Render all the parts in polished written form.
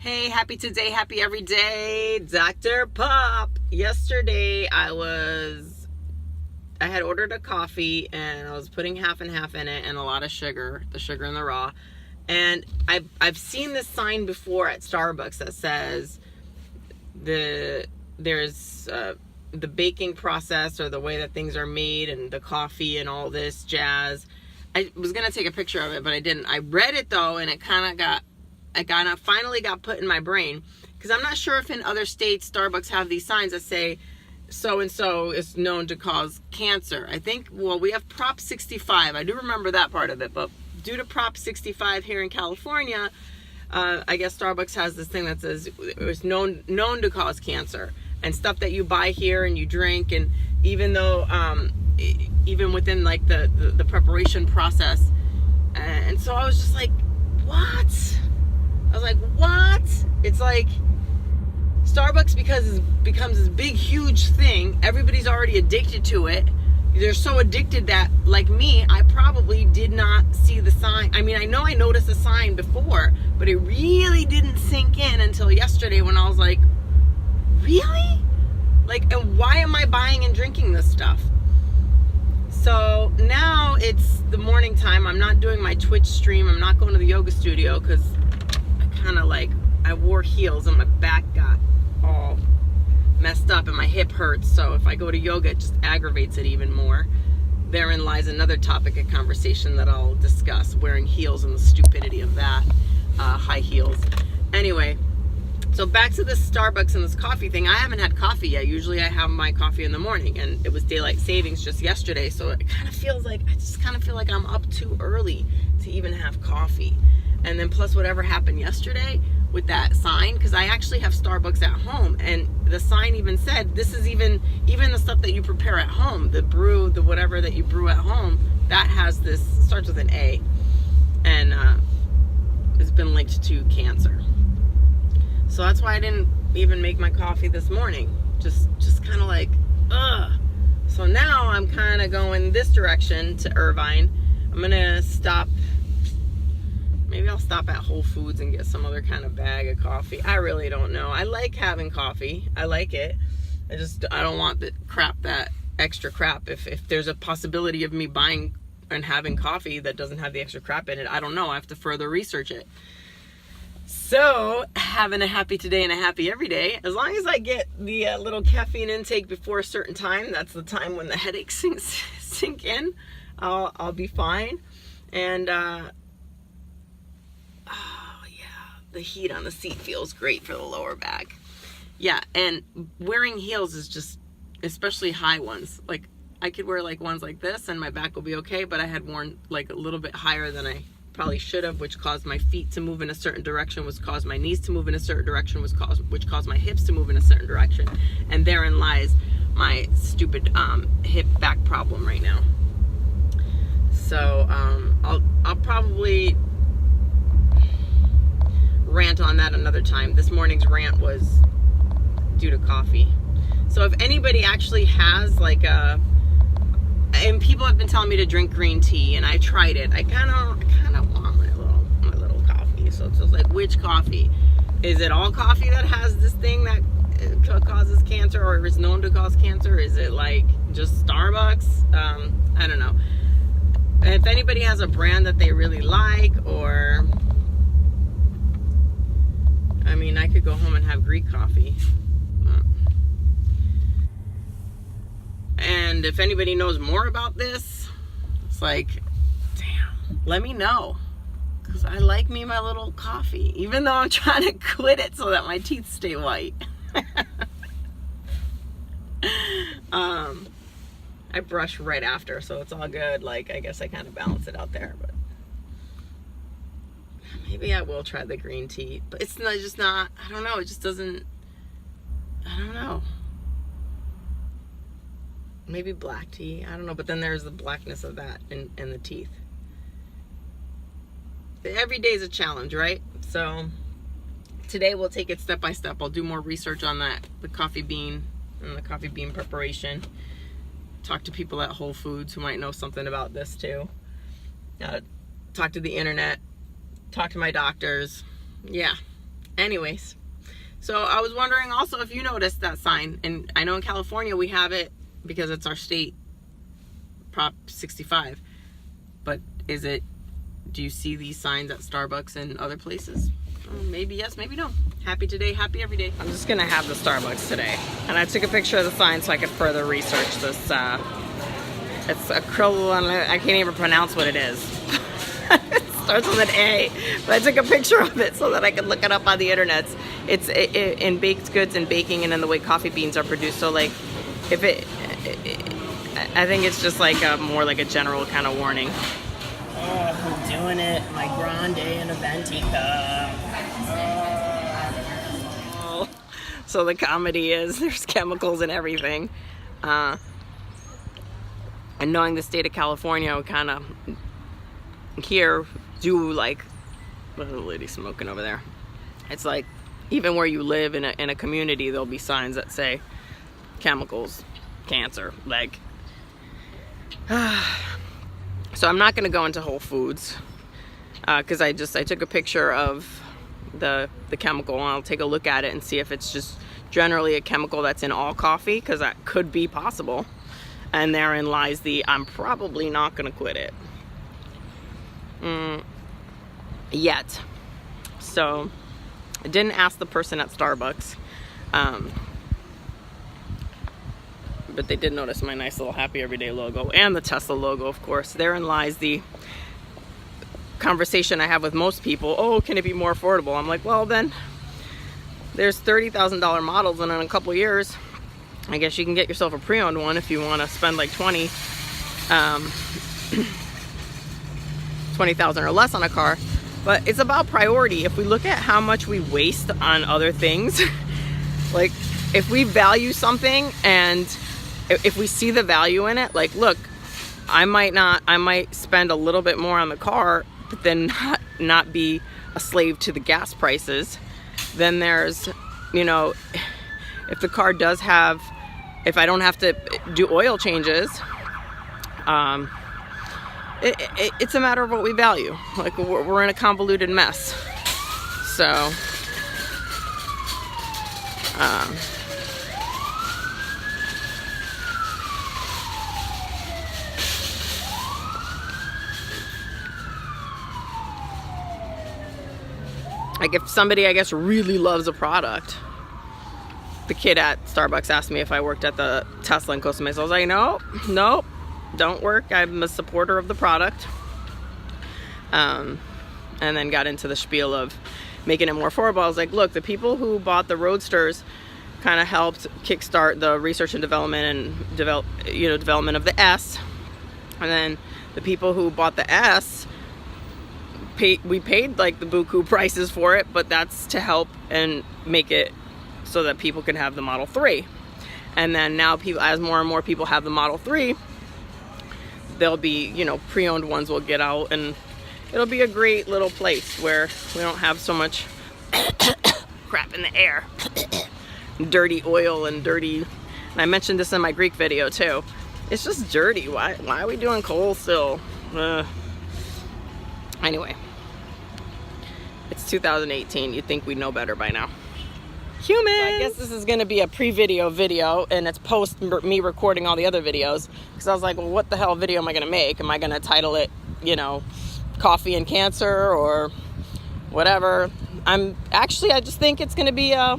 Hey, happy today, happy every day, Dr. Pop. Yesterday I had ordered a coffee and I was putting half and half in it and a lot of sugar, the sugar in the raw. And I've seen this sign before at Starbucks that says there's the baking process or the way that things are made and the coffee and all this jazz. I was gonna take a picture of it, but I didn't. I read it though, and it finally got put in my brain, because I'm not sure if in other states Starbucks have these signs that say so and so is known to cause cancer. I think, well, we have Prop 65. I do remember that part of it, but due to Prop 65 here in California, I guess Starbucks has this thing that says it was known to cause cancer, and stuff that you buy here and you drink, and even though even within like the preparation process, and so I was just like, what? I was like, what? It's like Starbucks, because it becomes this big, huge thing. Everybody's already addicted to it. They're so addicted that, like me, I probably did not see the sign. I mean, I know I noticed the sign before, but it really didn't sink in until yesterday when I was like, really? Like, and why am I buying and drinking this stuff? So now it's the morning time. I'm not doing my Twitch stream. I'm not going to the yoga studio because I wore heels and my back got all messed up and my hip hurts. So if I go to yoga, it just aggravates it even more. Therein lies another topic of conversation that I'll discuss, wearing heels and the stupidity of that, high heels. Anyway, so back to this Starbucks and this coffee thing. I haven't had coffee yet. Usually I have my coffee in the morning, and it was daylight savings just yesterday. So it kind of feels like, I just kind of feel like I'm up too early to even have coffee. And then plus whatever happened yesterday with that sign, because I actually have Starbucks at home, and the sign even said, this is even the stuff that you prepare at home, the brew, the whatever that you brew at home, that has this, starts with an A, and it's been linked to cancer. So that's why I didn't even make my coffee this morning. Just kind of like, ugh. So now I'm kind of going this direction to Irvine. I'm gonna stop. Maybe I'll stop at Whole Foods and get some other kind of bag of coffee. I really don't know. I like having coffee. I like it. I don't want that extra crap. If there's a possibility of me buying and having coffee that doesn't have the extra crap in it, I don't know. I have to further research it. So, having a happy today and a happy every day. As long as I get the little caffeine intake before a certain time, that's the time when the headaches sink in, I'll be fine. And oh yeah, the heat on the seat feels great for the lower back. Yeah, and wearing heels is just, especially high ones. Like, I could wear like ones like this and my back will be okay, but I had worn like a little bit higher than I probably should have, which caused my feet to move in a certain direction, which caused my knees to move in a certain direction, which caused my hips to move in a certain direction. And therein lies my stupid hip back problem right now. So I'll probably rant on that another time. This morning's rant was due to coffee. So if anybody actually has like and people have been telling me to drink green tea, and I tried it. I kind of want my little coffee. So it's just like, which coffee? Is it all coffee that has this thing that causes cancer or is known to cause cancer? Is it like just Starbucks? I don't know. If anybody has a brand that they really like, or I mean, I could go home and have Greek coffee. And if anybody knows more about this, it's like, damn, let me know. Because I like me my little coffee, even though I'm trying to quit it so that my teeth stay white. I brush right after, so it's all good. Like, I guess I kind of balance it out there, but maybe I will try the green tea. But it's just not, I don't know, it just doesn't, I don't know. Maybe black tea, I don't know, but then there's the blackness of that in the teeth. Every day is a challenge, right? So today we'll take it step by step. I'll do more research on that, the coffee bean and the coffee bean preparation. Talk to people at Whole Foods who might know something about this too. Talk to the internet, talk to my doctors. Yeah, Anyways, so I was wondering also if you noticed that sign. And I know in California we have it because it's our state, Prop 65. But is it, do you see these signs at Starbucks and other places? Maybe yes, maybe no. Happy today, happy every day. I'm just gonna have the Starbucks today. And I took a picture of the sign so I could further research this. It's Acrylamide, I can't even pronounce what it is. It starts with an A, but I took a picture of it so that I could look it up on the internet. It's in baked goods and baking and in the way coffee beans are produced. So like, if I think it's just like more like a general kind of warning. Oh, I'm doing it. My grande and a venti cup. Oh. So the comedy is there's chemicals and everything. And knowing the state of California, we kind of here do like, what the lady smoking over there? It's like, even where you live in a community, there'll be signs that say chemicals, cancer, like. So I'm not going to go into Whole Foods because I took a picture of the chemical, and I'll take a look at it and see if it's just generally a chemical that's in all coffee, because that could be possible. And therein lies the I'm probably not going to quit it yet. So I didn't ask the person at Starbucks, but they did notice my nice little Happy Everyday logo and the Tesla logo, of course. Therein lies the conversation I have with most people. Oh, can it be more affordable? I'm like, well, then there's $30,000 models, and in a couple years I guess you can get yourself a pre-owned one if you want to spend like 20,000 or less on a car. But it's about priority. If we look at how much we waste on other things, like if we value something and if we see the value in it, like, look, I might spend a little bit more on the car, but then not be a slave to the gas prices. Then there's, you know, if the car does have, if I don't have to do oil changes, it's a matter of what we value. Like, we're in a convoluted mess. So, like if somebody, I guess, really loves a product. The kid at Starbucks asked me if I worked at the Tesla in Costa Mesa. I was like, nope, don't work. I'm a supporter of the product. And then got into the spiel of making it more affordable. I was like, look, the people who bought the Roadsters kind of helped kickstart the research and development and development of the S. And then the people who bought the S, we paid like the buku prices for it, but that's to help and make it so that people can have the Model 3. And then now people, as more and more people have the Model 3, there'll be, pre-owned ones will get out, and it'll be a great little place where we don't have so much crap in the air. Dirty oil and dirty, and I mentioned this in my Greek video too. It's just dirty. Why are we doing coal still? Anyway, it's 2018. You'd think we'd know better by now. Humans! So I guess this is going to be a pre-video video, and it's post me recording all the other videos, because I was like, well, what the hell video am I going to make? Am I going to title it, Coffee and Cancer or whatever? I just think it's going to be a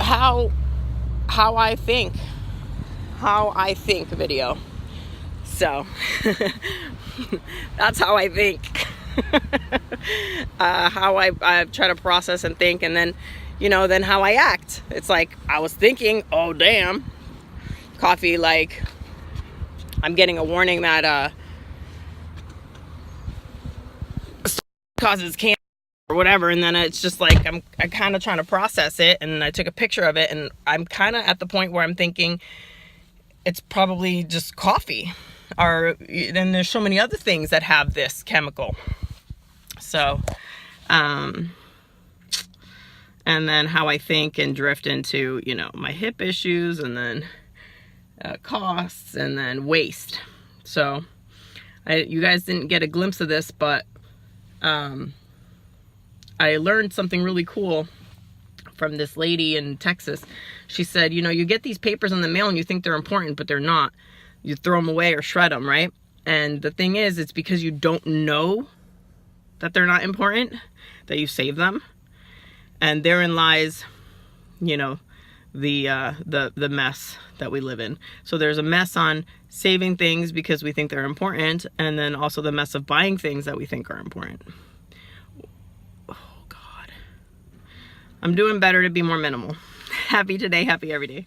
how I think video. So that's how I think. How I try to process and think, and then then how I act. It's like I was thinking, oh damn, coffee, like I'm getting a warning that causes cancer or whatever, and then it's just like I'm kind of trying to process it, and I took a picture of it, and I'm kind of at the point where I'm thinking it's probably just coffee, or then there's so many other things that have this chemical. So, and then how I think and drift into, my hip issues, and then costs, and then waste. So, you guys didn't get a glimpse of this, but I I learned something really cool from this lady in Texas. She said, you know, you get these papers in the mail and you think they're important, but they're not. You throw them away or shred them, right? And the thing is, it's because you don't know that they're not important that you save them. And therein lies, you know, the mess that we live in. So there's a mess on saving things because we think they're important, and then also the mess of buying things that we think are important. Oh God. I'm doing better to be more minimal. Happy today, happy every day.